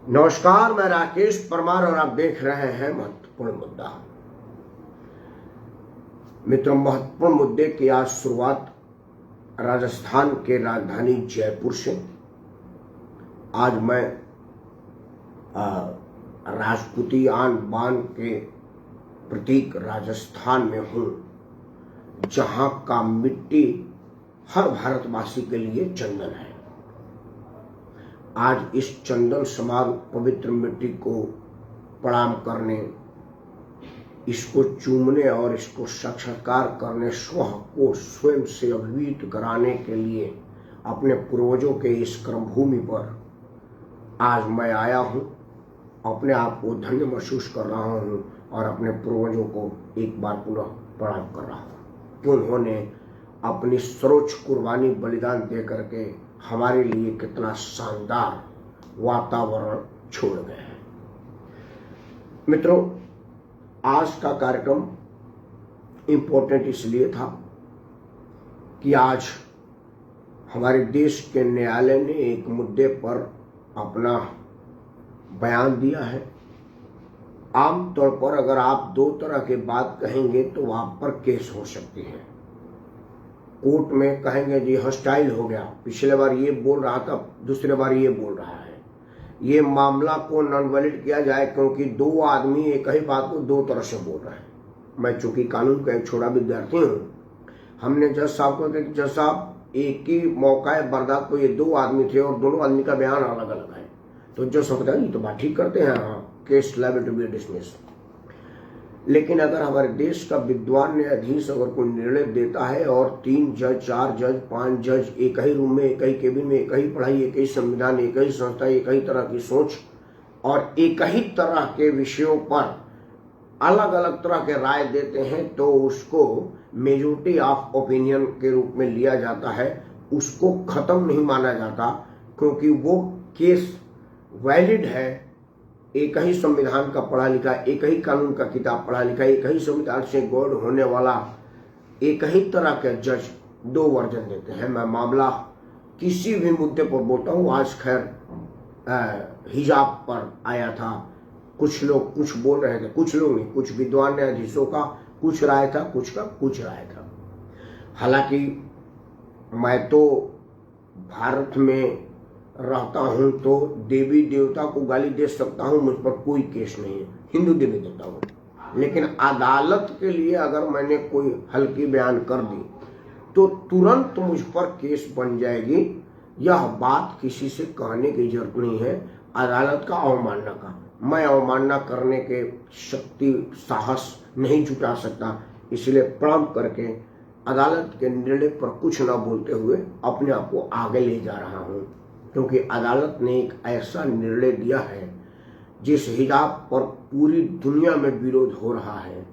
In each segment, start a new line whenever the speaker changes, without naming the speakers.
नमस्कार, मैं राकेश परमार और आप देख रहे हैं महत्वपूर्ण मुद्दा। मित्रों, महत्वपूर्ण मुद्दे की आज शुरुआत राजस्थान के राजधानी जयपुर से। आज मैं राजपूती आन बान के प्रतीक राजस्थान में हूं, जहां का मिट्टी हर भारतवासी के लिए चंदन है। आज इस चंदन समान पवित्र मिट्टी को प्रणाम करने, इसको चूमने और इसको साक्षात्कार करने, स्वयं को स्वयं से अभिभूत कराने के लिए अपने पूर्वजों के इस कर्मभूमि पर आज मैं आया हूं। अपने आप को धन्य महसूस कर रहा हूं और अपने पूर्वजों को एक बार पुनः प्रणाम कर रहा हूं कि उन्होंने अपनी सर्वोच्च कुर्बानी बलिदान दे करके हमारे लिए कितना शानदार वातावरण छोड़ गए हैं। मित्रों, आज का कार्यक्रम इम्पोर्टेंट इसलिए था कि आज हमारे देश के न्यायालय ने एक मुद्दे पर अपना बयान दिया है। आमतौर पर अगर आप दो तरह की बात कहेंगे तो आप पर केस हो सकती है। कोर्ट में कहेंगे जी हॉस्टाइल हो गया, पिछले बार ये बोल रहा था, दूसरे बार ये बोल रहा है। ये मामला को नॉन वैलिड किया जाए क्योंकि दो आदमी एक ही बात को दो तरह से बोल रहे हैं। मैं चूंकि कानून का एक छोटा विद्यार्थी हूँ, हमने जज साहब को कहा कि जज साहब एक ही मौका बर्दाश्त को ये दो आदमी थे और दोनों आदमी का बयान अलग अलग है। तो जज साहब कहते हैं तो बात ठीक करते हैं, हाँ, case liable to be dismiss. लेकिन अगर हमारे देश का विद्वान न्यायाधीश अगर कोई निर्णय देता है और 3 जज, 4 जज, 5 जज एक ही रूम में, एक ही केबिन में, एक ही पढ़ाई, एक ही संविधान, एक ही संस्था, एक ही तरह की सोच और एक ही तरह के विषयों पर अलग अलग तरह के राय देते हैं, तो उसको मेजोरिटी ऑफ ओपिनियन के रूप में लिया जाता है। उसको खत्म नहीं माना जाता क्योंकि वो केस वैलिड है। एक ही संविधान का पढ़ा लिखा, एक ही कानून का किताब पढ़ा लिखा, एक ही संविधान से गौड़ होने वाला एक ही तरह के जज दो वर्जन देते हैं। मैं मामला किसी भी मुद्दे पर बोलता हूँ। आज खैर हिजाब पर आया था, कुछ लोग कुछ बोल रहे थे, कुछ लोग नहीं, कुछ विद्वान न्यायाधीशों का कुछ राय था, कुछ का कुछ राय था। हालांकि मैं तो भारत में रहता हूं तो देवी देवता को गाली दे सकता हूं, मुझ पर कोई केस नहीं है, हिंदू देवी देवता हूं। लेकिन अदालत के लिए अगर मैंने कोई हल्की बयान कर दी तो तुरंत मुझ पर केस बन जाएगी। यह बात किसी से कहने की जरूरत नहीं है, अदालत का अवमानना का। मैं अवमानना करने के शक्ति साहस नहीं जुटा सकता, इसलिए प्रणाम करके अदालत के निर्णय पर कुछ न बोलते हुए अपने आप को आगे ले जा रहा हूँ, क्योंकि अदालत ने एक ऐसा निर्णय दिया है जिस हिजाब पर पूरी दुनिया में विरोध हो रहा है।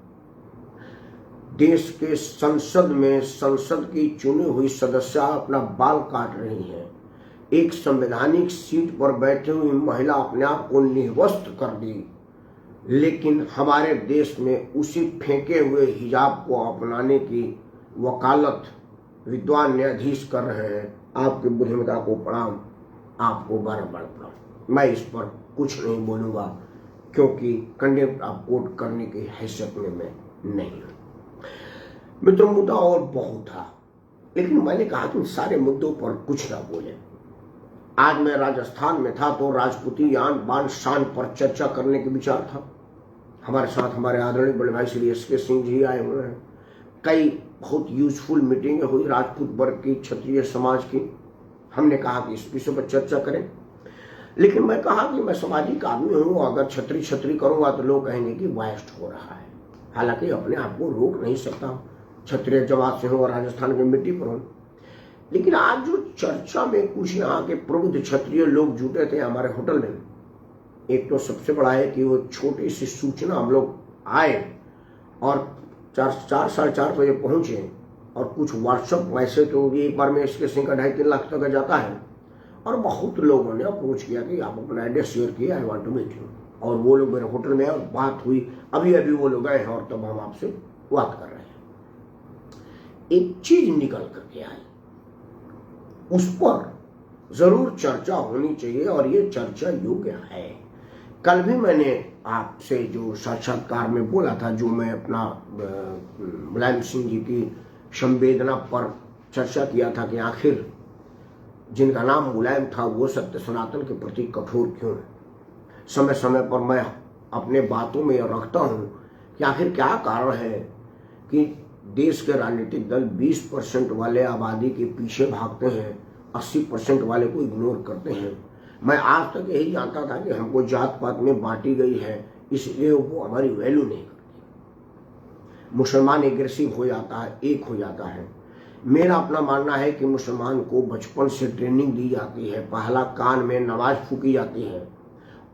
देश के संसद में संसद की चुनी हुई सदस्य अपना बाल काट रही है। एक संवैधानिक सीट पर बैठी हुई महिला अपने आप को निर्वस्त्र कर दी, लेकिन हमारे देश में उसी फेंके हुए हिजाब को अपनाने की वकालत विद्वान न्यायाधीश कर रहे हैं। आपकी बुद्धिमत्ता को प्रणाम, आपको बार-बार प्रणाम। मैं इस पर कुछ नहीं बोलूंगा क्योंकि कंटेम्प्ट ऑफ कोर्ट करने की हैसियत में मैं नहीं हूं। मित्रों, मुद्दा और बहुत था, लेकिन मैंने कहा कि सारे मुद्दों पर कुछ ना बोले। आज मैं राजस्थान में था तो राजपूती आन बान शान पर चर्चा करने के विचार था। हमारे साथ हमारे आदरणीय बड़े भाई श्री एस के सिंह जी आए हुए हैं। कई बहुत यूजफुल मीटिंगें हुई राजपूत वर्ग की, क्षत्रिय समाज की। हमने कहा कि इस विषय पर चर्चा करें, लेकिन मैं कहा कि मैं सामाजिक आदमी हूं, अगर छत्री करूंगा तो लोग कहेंगे कि वायस्ड हो रहा है। हालांकि अपने आप को रोक नहीं सकता, क्षत्रिय जमात से हूं और राजस्थान की मिट्टी पर हूं। लेकिन आज जो चर्चा में कुछ यहाँ के प्रबुद्ध क्षत्रिय लोग जुटे थे हमारे होटल में, एक तो सबसे बड़ा है कि वो छोटी सी सूचना, हम लोग आए और 4-4:30 बजे पहुंचे और कुछ व्हाट्सएप मैसेज तो एक बार में इसके सिंह का 2.5-3 लाख तक जाता है और बहुत लोगों ने अप्रोच किया कि आप अपना एड्रेस शेयर किया, I want to meet you. और वो लोग मेरे होटल में और बात हुई, अभी वो लोग गए हैं और तब हम आपसे बात कर रहे हैं। एक चीज निकल करके आई, उस पर जरूर चर्चा होनी चाहिए और ये चर्चा योग्य है। कल भी मैंने आपसे जो साक्षात्कार में बोला था, जो मैं अपना मुलायम सिंह जी की संवेदना पर चर्चा किया था कि आखिर जिनका नाम मुलायम था वो सत्य सनातन के प्रति कठोर क्यों है। समय समय पर मैं अपने बातों में रखता हूँ कि आखिर क्या कारण है कि देश के राजनीतिक दल 20% वाले आबादी के पीछे भागते हैं, 80% वाले को इग्नोर करते हैं। मैं आज तक यही जानता था कि हमको जात पात में बांटी गई है, इसलिए वो हमारी वैल्यू नहीं करती। मुसलमान एग्रेसिव हो जाता है, एक हो जाता है। मेरा अपना मानना है कि मुसलमान को बचपन से ट्रेनिंग दी जाती है, पहला कान में नमाज फूकी जाती है,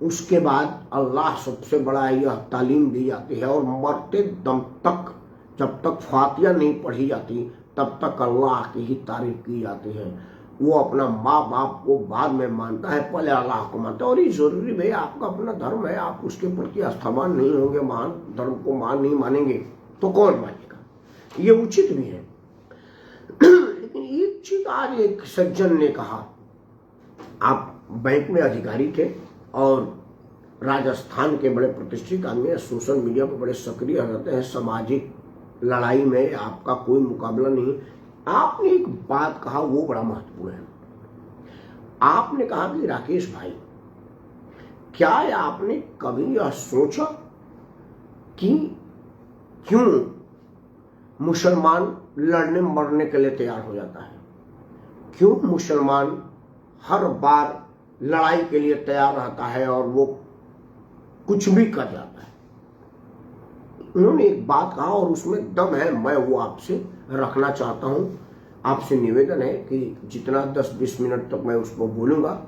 उसके बाद अल्लाह सबसे बड़ा यह तालीम दी जाती है, और मरते दम तक जब तक फातिहा नहीं पढ़ी जाती तब तक अल्लाह की ही तारीफ की जाती है। वो अपना माँ बाप को बाद में मानता है, पहले अल्लाह को मानता है। और ये जरूरी भाई, आपका अपना धर्म है, आप उसके प्रति आस्थावान नहीं होंगे, महान धर्म को नहीं मानेंगे तो कौन मानेगा, ये उचित भी है। लेकिन एक चीज आज एक सज्जन ने कहा, आप बैंक में अधिकारी थे और राजस्थान के बड़े प्रतिष्ठित आदमी है, सोशल मीडिया पर बड़े सक्रिय रहते हैं, सामाजिक लड़ाई में आपका कोई मुकाबला नहीं। आपने एक बात कहा वो बड़ा महत्वपूर्ण है। आपने कहा कि राकेश भाई, क्या आपने कभी यह सोचा कि क्यों मुसलमान लड़ने मरने के लिए तैयार हो जाता है, क्यों मुसलमान हर बार लड़ाई के लिए तैयार रहता है और वो कुछ भी कर जाता है। उन्होंने एक बात कहा और उसमें दम है, मैं वो आपसे रखना चाहता हूं। आपसे निवेदन है कि जितना 10-20 मिनट तक मैं उसको बोलूंगा,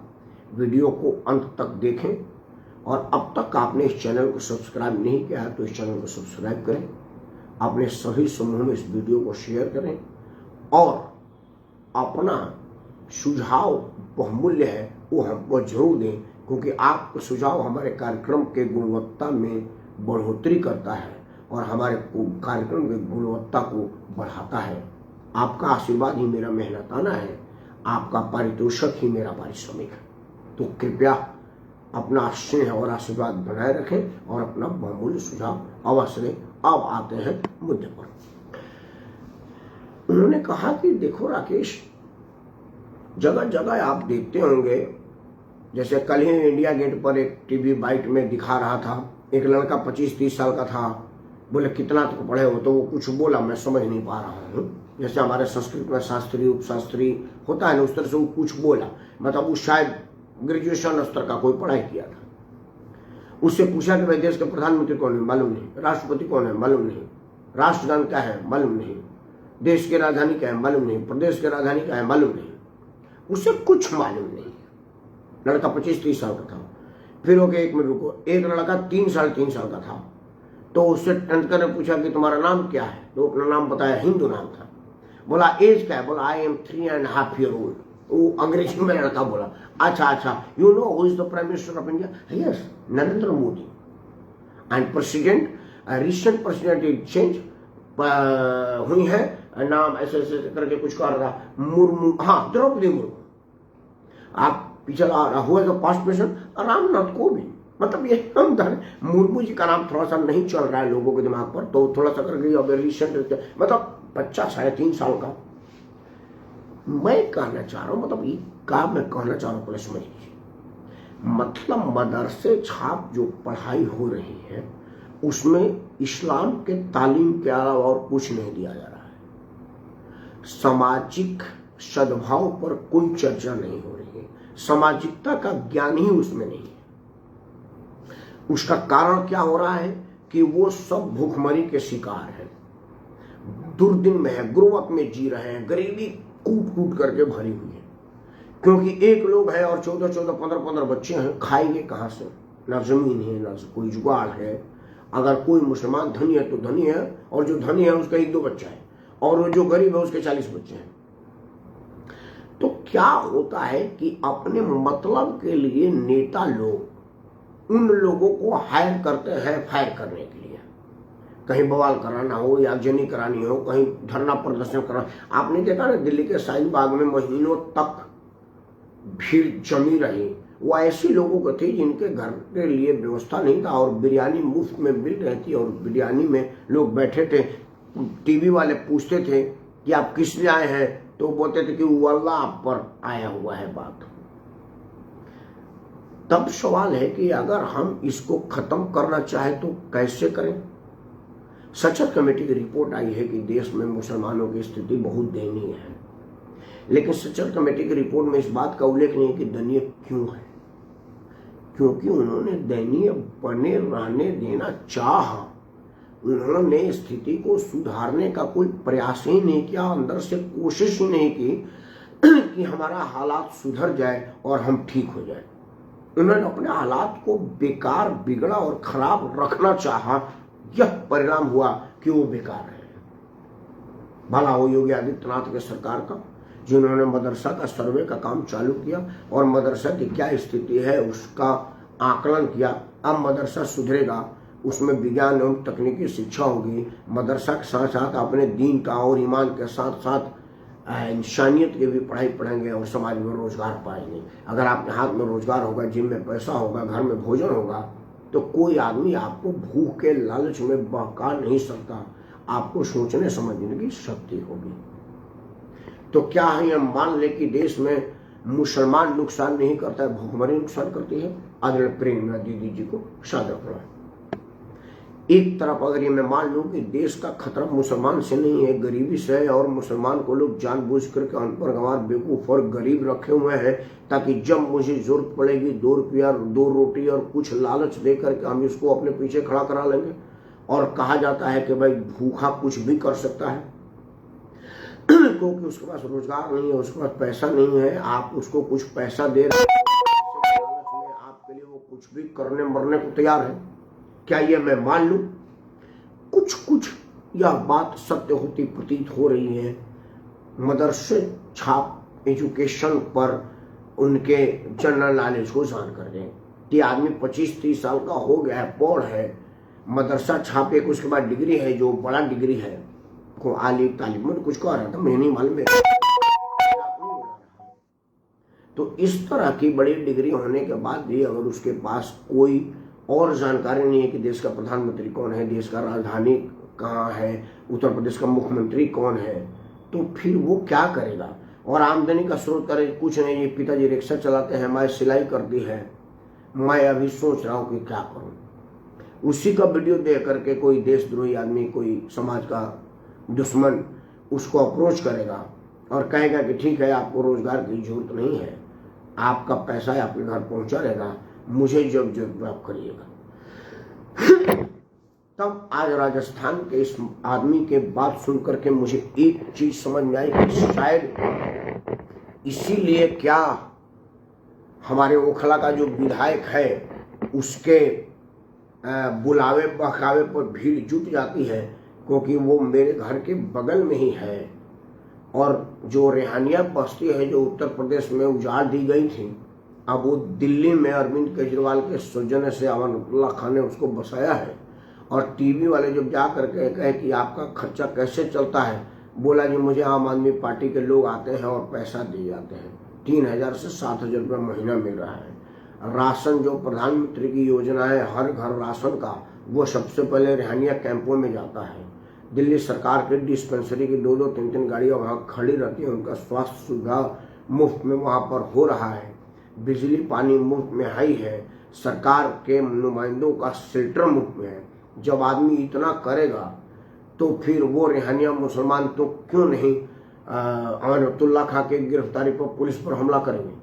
वीडियो को अंत तक देखें, और अब तक आपने इस चैनल को सब्सक्राइब नहीं किया है तो इस चैनल को सब्सक्राइब करें, अपने सभी समूह में इस वीडियो को शेयर करें, और अपना सुझाव बहुमूल्य है वो हमको जरूर दें, क्योंकि आपका सुझाव हमारे कार्यक्रम के गुणवत्ता में बढ़ोतरी करता है और हमारे कार्यक्रम की गुणवत्ता को बढ़ाता है। आपका आशीर्वाद ही मेरा मेहनताना है, आपका पारितोषिक ही मेरा पारिश्रमिक है। तो कृपया अपना स्नेह और आशीर्वाद बनाए रखें और अपना बहुमूल्य सुझाव अवश्य दें। अब आते हैं मुद्दे पर। उन्होंने कहा कि देखो राकेश, जगह जगह आप देखते होंगे, जैसे कल ही इंडिया गेट पर एक टीवी बाइट में दिखा रहा था, एक लड़का 25-30 साल का था, बोले कितना तक पढ़े हो, तो वो कुछ बोला, मैं समझ नहीं पा रहा हूँ। जैसे हमारे संस्कृत में शास्त्री उपशास्त्री होता है ना, उस तरह से वो कुछ बोला, मतलब वो शायद ग्रेजुएशन स्तर का कोई पढ़ाई किया था। उससे पूछा कि भाई देश के प्रधानमंत्री कौन है, मालूम नहीं, राष्ट्रपति कौन है, मालूम नहीं, राष्ट्रगान क्या है, मालूम नहीं, देश की राजधानी क्या है, मालूम नहीं, प्रदेश की राजधानी क्या है, मालूम नहीं, उसे कुछ मालूम नहीं। लड़का 25-30 साल का था। फिर ओके, एक मिनट रुको, एक लड़का 3-3.5 साल का था, तो उससे टंडकर ने पूछा कि तुम्हारा नाम क्या है, तो अपना नाम बताया, हिंदू नाम था। बोला एज क्या है, बोला आई एम 3.5 years old। वो अंग्रेजी में लड़का बोला, अच्छा, you know who is the prime minister of India, yes Narendra Modi, and president recent president change हुई है, नाम ऐसे करके कुछ कह रहा था, मुर्मू, हाँ द्रौपदी मुर्मू। आप पिछला हुआ तो पास्ट प्रेसिडेंट रामनाथ कोविंद। मतलब ये हम मुर्मू जी का नाम थोड़ा सा नहीं चल रहा है लोगों के दिमाग पर, तो थोड़ा सा करके रिसेंट, मतलब बच्चा 3.5 साल का। मैं कहना चाह रहा हूं, मतलब ये क्या मैं कहना चाह रहा हूं पहले समझ लीजिए। मतलब मदरसे छाप जो पढ़ाई हो रही है उसमें इस्लाम के तालीम के अलावा और कुछ नहीं दिया जा रहा है। सामाजिक सद्भाव पर कोई चर्चा नहीं हो रही है, सामाजिकता का ज्ञान ही उसमें नहीं है। उसका कारण क्या हो रहा है कि वो सब भूखमरी के शिकार हैं, दुर्दिन में है, गुर्बत में जी रहे हैं, गरीबी कूट कूट करके भरी हुई है, क्योंकि एक लोग है और 14-14, 15-15 बच्चे हैं, खाएंगे कहां से, ना जमीन है ना कोई जुगाड़ है। अगर कोई मुसलमान धनी है तो धनी है, और जो धनी है उसका 1-2 बच्चा है, और वो जो गरीब है उसके 40 बच्चे हैं। तो क्या होता है कि अपने मतलब के लिए नेता लोग उन लोगों को हायर करते हैं फायर करने के लिए, कहीं बवाल कराना हो या आगजनी करानी हो, कहीं धरना प्रदर्शन कराना। आपने देखा ना दिल्ली के शाहीन बाग में महीनों तक भीड़ जमी रही। वो ऐसे लोगों को थे जिनके घर के लिए व्यवस्था नहीं था और बिरयानी मुफ्त में मिल रही थी और बिरयानी में लोग बैठे थे। टीवी वाले पूछते थे कि आप किस लिए आए हैं, तो बोलते थे कि वो अल्लाह आप पर आया हुआ है बात। तब सवाल है कि अगर हम इसको खत्म करना चाहें तो कैसे करें। सचर कमेटी की रिपोर्ट आई है कि देश में मुसलमानों की स्थिति बहुत दयनीय है, लेकिन सचर कमेटी की रिपोर्ट में इस बात का उल्लेख नहीं है कि दयनीय क्यों है। क्योंकि उन्होंने दयनीय बने रहने देना चाहा, उन्होंने स्थिति को सुधारने का कोई प्रयास ही नहीं किया, अंदर से कोशिश ही नहीं की कि हमारा हालात सुधर जाए और हम ठीक हो जाए। उन्होंने अपने हालात को बेकार, बिगड़ा और खराब रखना चाहा। यह परिणाम हुआ कि वो बेकार है। भला हो योगी आदित्यनाथ के सरकार का, जिन्होंने मदरसा का सर्वे का काम चालू किया और मदरसा की क्या स्थिति है उसका आकलन किया। अब मदरसा सुधरेगा, उसमें विज्ञान एवं तकनीकी शिक्षा होगी, मदरसा के साथ साथ अपने दीन का और ईमान के साथ साथ इंसानियत की भी पढ़ाई पढ़ेंगे और समाज में रोजगार पाएंगे। अगर आपके हाथ में रोजगार होगा, जिम में पैसा होगा, घर में भोजन होगा, तो कोई आदमी आपको भूख के लालच में बहका नहीं सकता। आपको सोचने समझने की शक्ति होगी। तो क्या है, हम मान ले कि देश में मुसलमान नुकसान नहीं करता है, भूखमरी नुकसान करती है। आदरणीय प्रेरणा दीदी जी को सादर प्रणाम। एक तरफ अगर ये मैं मान लूं कि देश का खतरा मुसलमान से नहीं है, गरीबी से है, और मुसलमान को लोग जानबूझ करके अनपढ़ गंवार, बेवकूफ और गरीब रखे हुए हैं, ताकि जब मुझे जरूरत पड़ेगी 2 रुपया 2 रोटी और कुछ लालच दे करके हम इसको अपने पीछे खड़ा करा लेंगे। और कहा जाता है कि भाई भूखा कुछ भी कर सकता है, क्योंकि उसके पास रोजगार नहीं है, उसके पास पैसा नहीं है। आप उसको कुछ पैसा दे रहे हैं, आपके लिए वो कुछ भी करने मरने को तैयार है। क्या ये मैं मान लूं? कुछ कुछ यह बात सत्य होती प्रतीत हो रही है। मदरसे छाप एजुकेशन पर उनके जनरल नॉलेज को जान कर दें कि आदमी 25-30 साल का हो गया है, पौड़ है, मदरसा छापे, उसके बाद डिग्री है जो बड़ा डिग्री है, को आलिम तालिम में कुछ कह रहा था, मैं नहीं मालूम। तो इस तरह की बड़ी डिग्री होने के बाद भी अगर उसके पास कोई और जानकारी नहीं है कि देश का प्रधानमंत्री कौन है, देश का राजधानी कहाँ है, उत्तर प्रदेश का मुख्यमंत्री कौन है, तो फिर वो क्या करेगा। और आमदनी का स्रोत करे कुछ नहीं, ये पिताजी रिक्शा चलाते हैं, मैं सिलाई करती है, मैं अभी सोच रहा हूँ कि क्या करूँ। उसी का वीडियो देख करके कोई देशद्रोही आदमी, कोई समाज का दुश्मन उसको अप्रोच करेगा और कहेगा कि ठीक है, आपको रोजगार की जरूरत नहीं है, आपका पैसा आपके घर पहुंचा रहेगा, मुझे जब जरूरत आप करिएगा। तब आज राजस्थान के इस आदमी के बात सुन करके मुझे एक चीज समझ में आई कि शायद इसीलिए क्या हमारे ओखला का जो विधायक है उसके बुलावे बहकावे पर भीड़ जुट जाती है, क्योंकि वो मेरे घर के बगल में ही है। और जो रेहानिया बस्ती है जो उत्तर प्रदेश में उजाड़ दी गई थी, अब वो दिल्ली में अरविंद केजरीवाल के सौजन्य से अमानुल्लाह खान ने उसको बसाया है। और टीवी वाले जब जा करके कहे कि आपका खर्चा कैसे चलता है, बोला जी मुझे आम आदमी पार्टी के लोग आते हैं और पैसा दिए जाते हैं, 3000 से 7000 रुपये महीना मिल रहा है। राशन जो प्रधानमंत्री की योजना है हर घर राशन का, वो सबसे पहले रेहानिया कैंपों में जाता है। दिल्ली सरकार के डिस्पेंसरी की 2-2, 3-3 गाड़ियाँ वहाँ खड़ी रहती हैं, उनका स्वास्थ्य सुविधा मुफ्त में वहाँ पर हो रहा है, बिजली पानी मुफ्त में ही है, सरकार के नुमाइंदों का शेल्टर मुफ्त में है। जब आदमी इतना करेगा तो फिर वो रेहानिया मुसलमान तो क्यों नहीं अमानुल्लाह खां के गिरफ्तारी पर पुलिस पर हमला करेंगे,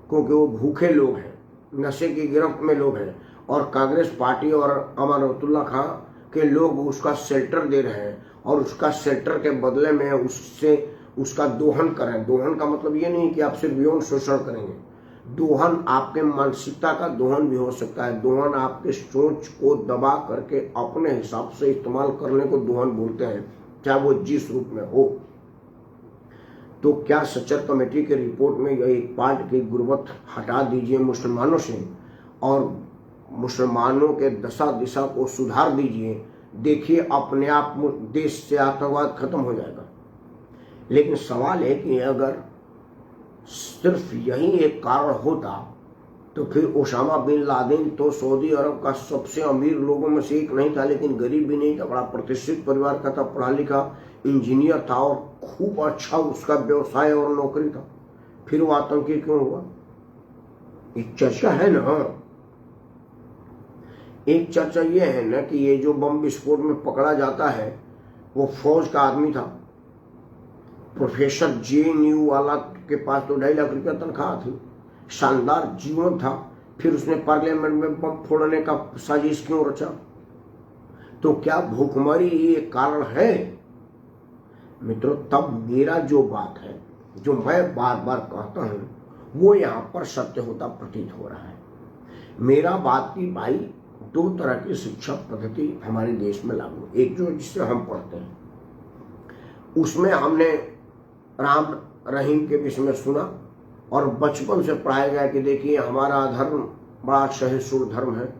क्योंकि वो भूखे लोग हैं, नशे की गिरफ्त में लोग हैं, और कांग्रेस पार्टी और अमानुल्लाह खां के लोग उसका शेल्टर दे रहे हैं और उसका शेल्टर के बदले में उससे उसका दोहन करें। दोहन का मतलब ये नहीं कि आप सिर्फ यौन शोषण करेंगे, दोहन आपके मानसिकता का दोहन भी हो सकता है। दोहन आपके सोच को दबा करके अपने हिसाब से इस्तेमाल करने को दोहन बोलते हैं, चाहे वो जिस रूप में हो। तो क्या सचर कमेटी की रिपोर्ट में यह एक पार्ट की गुर्बत हटा दीजिए मुसलमानों से और मुसलमानों के दशा दिशा को सुधार दीजिए, देखिए अपने आप देश से आतंकवाद खत्म हो जाएगा। लेकिन सवाल है कि अगर सिर्फ यही एक कारण होता तो फिर ओसामा बिन लादेन तो सऊदी अरब का सबसे अमीर लोगों में से एक नहीं था, लेकिन गरीब भी नहीं था, बड़ा प्रतिष्ठित परिवार का था, पढ़ा लिखा इंजीनियर था और खूब अच्छा उसका व्यवसाय और नौकरी था। फिर वो आतंकी क्यों हुआ? एक चर्चा है ना, एक चर्चा ये है ना कि ये जो बम विस्फोट में पकड़ा जाता है वो फौज का आदमी था, प्रोफेसर JNU वाला के पास तो 2.5 लाख रुपया तनख्वाह थी, शानदार जीवन था, फिर उसने पार्लियामेंट में बम फोड़ने का साजिश क्यों रचा? तो क्या भूखमरी ये कारण है? मित्रों, तब मेरा जो बात है, जो मैं बार बार कहता हूं, वो यहाँ पर सत्य होता प्रतीत हो रहा है। मेरा बात की भाई, 2 तरह की शिक्षा पद्धति हमारे देश में लागू, एक जो जिससे हम पढ़ते हैं उसमें हमने राम रहीम के विषय में सुना और बचपन से पढ़ाया गया कि देखिए हमारा धर्म बड़ा सहिष्णु धर्म है,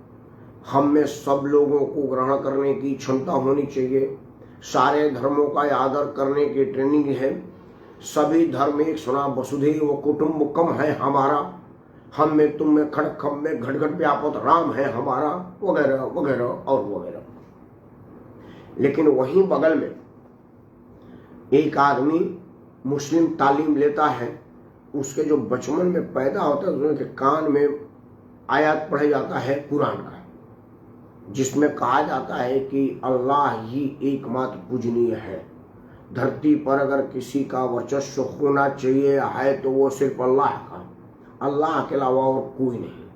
हम में सब लोगों को ग्रहण करने की क्षमता होनी चाहिए, सारे धर्मों का आदर करने की ट्रेनिंग है, सभी धर्म एक सुना, वसुधैव कुटुंबकम है हमारा, हम में तुम में खड़क खम में घट घट व्यापत राम है हमारा, वगैरह वगैरह और वगैरह। लेकिन वहीं बगल में एक आदमी मुस्लिम तालीम लेता है, उसके जो बचपन में पैदा होता है उसके कान में आयत पढ़ा जाता है कुरान का, जिसमें कहा जाता है कि अल्लाह ही एकमात्र पूजनीय है, धरती पर अगर किसी का वर्चस्व होना चाहिए है तो वो सिर्फ अल्लाह का, अल्लाह के अलावा और कोई नहीं।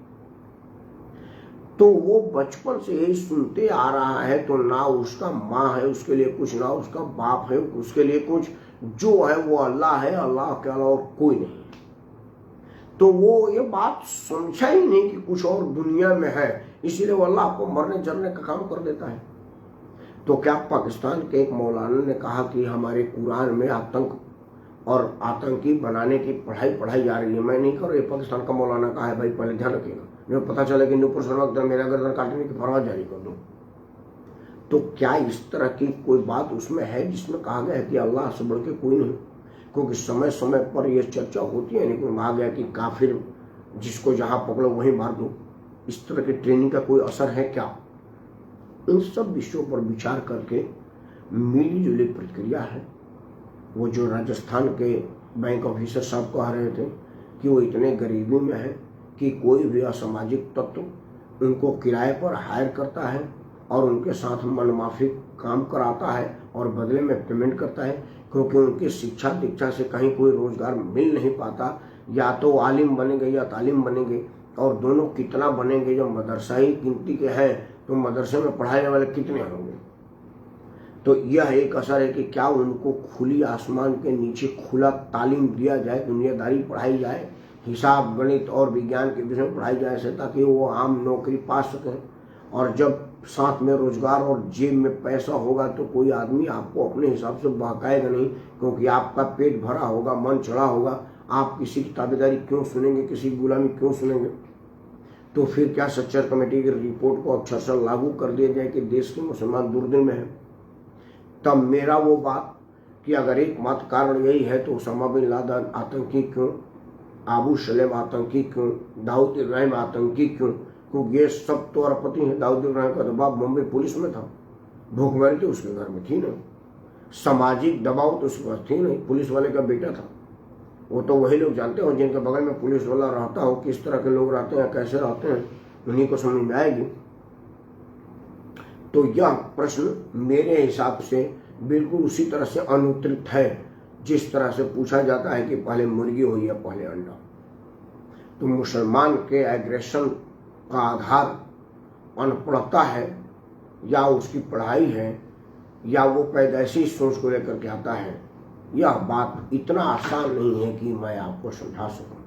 तो वो बचपन से यही सुनते आ रहा है, तो ना उसका माँ है उसके लिए कुछ, ना उसका बाप है उसके लिए कुछ, जो है वो अल्लाह है, अल्लाह के अलावा और कोई नहीं। तो वो ये बात समझा ही नहीं कि कुछ और दुनिया में है, इसीलिए वो अल्लाह को मरने जरने का काम कर देता है। तो क्या पाकिस्तान के एक मौलाना ने कहा कि हमारे कुरान में आतंक और आतंकी बनाने की पढ़ाई जा रही है? मैं नहीं कर रहा, ये पाकिस्तान का मौलाना कहा है भाई, पहले ध्यान रखिएगा, नहीं पता चला कि नुपुर शर्मा मेरा गर्दन काटने की फरमान जारी कर दो। तो क्या इस तरह की कोई बात उसमें है जिसमें कहा गया है कि अल्लाह से बढ़ के कोई नहीं? क्योंकि समय समय पर यह चर्चा होती है, लेकिन कहा गया कि काफिर जिसको जहां पकड़ो वहीं मार दो, इस तरह की ट्रेनिंग का कोई असर है क्या? इन सब विषयों पर विचार करके मिली जुली प्रतिक्रिया है। वो जो राजस्थान के बैंक ऑफिसर साहब कह रहे थे कि वो इतने गरीबी में है कि कोई भी असामाजिक तत्व उनको किराए पर हायर करता है और उनके साथ मनमाफी काम कराता है और बदले में पेमेंट करता है, क्योंकि उनकी शिक्षा दीक्षा से कहीं कोई रोजगार मिल नहीं पाता, या तो आलिम बनेंगे या तालिम बनेंगे, और दोनों कितना बनेंगे? जब मदरसा ही गिनती के हैं तो मदरसे में पढ़ाने वाले कितने होंगे? तो यह एक असर है कि क्या उनको खुली आसमान के नीचे खुला तालीम दिया जाए, दुनियादारी पढ़ाई जाए, हिसाब गणित और विज्ञान के विषय में पढ़ाई जाए, ताकि वो आम नौकरी पा सकें, और जब साथ में रोजगार और जेब में पैसा होगा तो कोई आदमी आपको अपने हिसाब से बहकाएगा नहीं, क्योंकि आपका पेट भरा होगा, मन चढ़ा होगा, आप किसी की ताबेदारी क्यों सुनेंगे, किसी की गुलामी क्यों सुनेंगे? तो फिर क्या सच्चर कमेटी की रिपोर्ट को अक्षरशः लागू कर दिया जाए कि देश के मुसलमान दुर्दिन में है? तब मेरा वो बात कि अगर एकमात्र कारण यही है तो ओसामा बिन लादेन आतंकी क्यों, अबू सलेम आतंकी क्यों, दाऊद इब्राहिम आतंकी क्यों? क्योंकि ये सब तो अरबपति है। दाऊद इब्राहिम का दबाव मुंबई पुलिस में था, भूखमरी तो उसके घर में थी ना, सामाजिक दबाव तो उसके पास थी नहीं, पुलिस वाले का बेटा था। वो तो वही लोग जानते हो जिनके बगल में पुलिस वाला रहता हो, किस तरह के लोग रहते हैं, कैसे रहते हैं, उन्हीं को समझ में आएगी। तो यह प्रश्न मेरे हिसाब से बिल्कुल उसी तरह से अनुत्तरित है जिस तरह से पूछा जाता है कि पहले मुर्गी हो या पहले अंडा। तो मुसलमान के एग्रेशन का आधार अनपढ़ता है, या उसकी पढ़ाई है, या वो पैदाइशी सोच को लेकर के आता है। यह बात इतना आसान नहीं है कि मैं आपको समझा सकूं।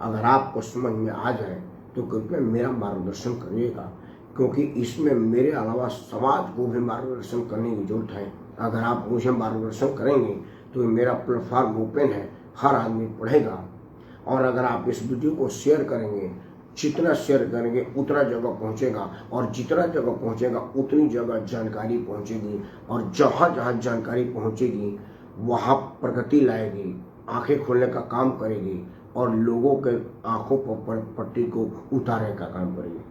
अगर आपको समझ में आ जाए तो कृपया मेरा मार्गदर्शन करिएगा, क्योंकि इसमें मेरे अलावा समाज को भी मार्गदर्शन करने की जरूरत है। अगर आप मुझे मार्गदर्शन करेंगे तो मेरा प्लेटफॉर्म ओपन है, हर आदमी पढ़ेगा। और अगर आप इस वीडियो को शेयर करेंगे, जितना शेयर करेंगे उतना जगह पहुंचेगा, और जितना जगह पहुंचेगा उतनी जगह जानकारी पहुंचेगी, और जहां जहां जानकारी पहुंचेगी वहां प्रगति लाएगी, आंखें खोलने का काम करेगी, और लोगों के आंखों पर पट्टी को उतारने का काम करिए।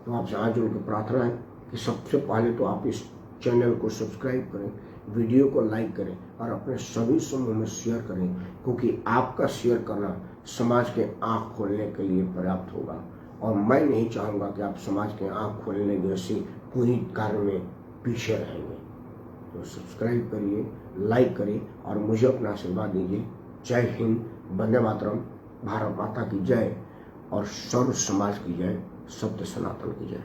तो आपसे हाथ जोड़ के प्रार्थना है कि सबसे पहले तो आप इस चैनल को सब्सक्राइब करें, वीडियो को लाइक करें और अपने सभी समूह में शेयर करें, क्योंकि आपका शेयर करना समाज के आँख खोलने के लिए पर्याप्त होगा। और मैं नहीं चाहूँगा कि आप समाज के आँख खोलने जैसे पुनीत कार्य में पीछे रहेंगे। तो सब्सक्राइब करिए, लाइक करिए और मुझे अपना आशीर्वाद दीजिए। जय हिंद, वंदे मातरम, भारत माता की जय और सर्व समाज की जय, सत्य सनातन की जय।